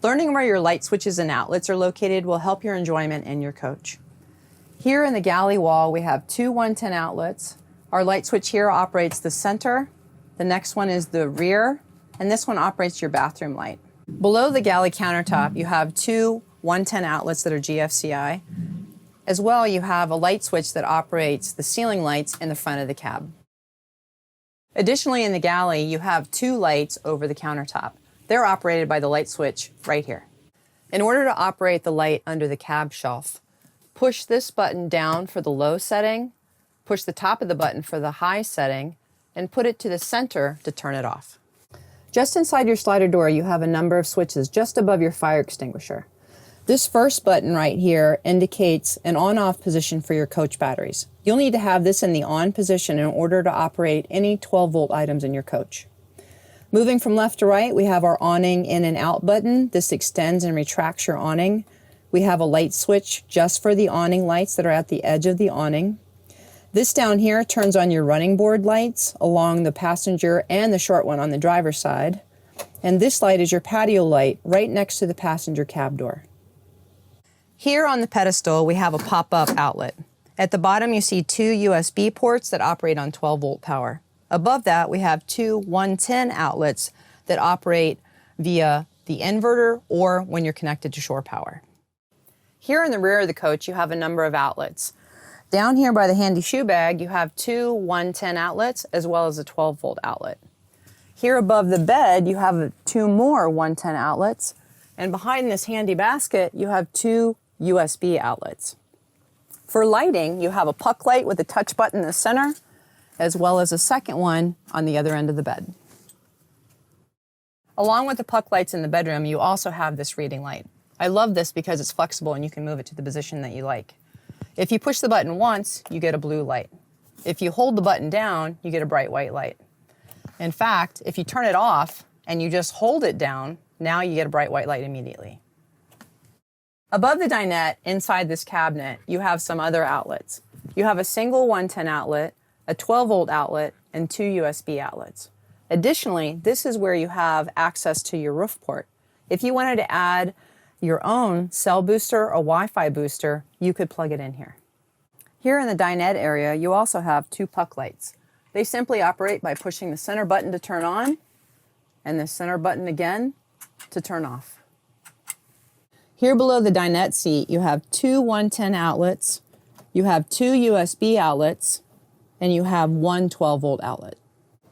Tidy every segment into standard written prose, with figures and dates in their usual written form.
Learning where your light switches and outlets are located will help your enjoyment in your coach. Here in the galley wall, we have two 110 outlets. Our light switch here operates the center. The next one is the rear, and this one operates your bathroom light. Below the galley countertop, you have two 110 outlets that are GFCI. As well, you have a light switch that operates the ceiling lights in the front of the cab. Additionally, in the galley, you have two lights over the countertop. They're operated by the light switch right here. In order to operate the light under the cab shelf, push this button down for the low setting, push the top of the button for the high setting, and put it to the center to turn it off. Just inside your slider door, you have a number of switches just above your fire extinguisher. This first button right here indicates an on-off position for your coach batteries. You'll need to have this in the on position in order to operate any 12-volt items in your coach. Moving from left to right, we have our awning in and out button. This extends and retracts your awning. We have a light switch just for the awning lights that are at the edge of the awning. This down here turns on your running board lights along the passenger and the short one on the driver's side. And this light is your patio light right next to the passenger cab door. Here on the pedestal, we have a pop-up outlet. At the bottom, you see two USB ports that operate on 12-volt power. Above that, we have two 110 outlets that operate via the inverter or when you're connected to shore power. Here in the rear of the coach, you have a number of outlets. Down here by the handy shoe bag, you have two 110 outlets as well as a 12-volt outlet. Here above the bed, you have two more 110 outlets. And behind this handy basket, you have two USB outlets. For lighting, you have a puck light with a touch button in the center, as well as a second one on the other end of the bed. Along with the puck lights in the bedroom, you also have this reading light. I love this because it's flexible and you can move it to the position that you like. If you push the button once, you get a blue light. If you hold the button down, you get a bright white light. In fact, if you turn it off and you just hold it down, now you get a bright white light immediately. Above the dinette, inside this cabinet, you have some other outlets. You have a single 110 outlet, a 12-volt outlet, and two USB outlets. Additionally, this is where you have access to your roof port. If you wanted to add your own cell booster or Wi-Fi booster, you could plug it in here. Here in the dinette area, you also have two puck lights. They simply operate by pushing the center button to turn on and the center button again to turn off. Here below the dinette seat, you have two 110 outlets, you have two USB outlets, and you have one 12-volt outlet.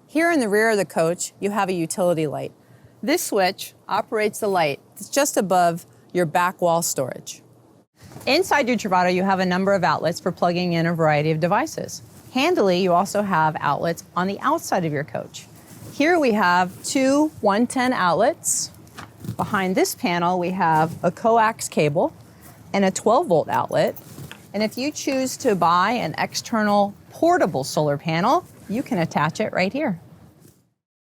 Here in the rear of the coach, you have a utility light. This switch operates the light that's just above your back wall storage. Inside your Travato, you have a number of outlets for plugging in a variety of devices. Handily, you also have outlets on the outside of your coach. Here we have two 110 outlets. Behind this panel, we have a coax cable and a 12-volt outlet. And if you choose to buy an external portable solar panel, you can attach it right here.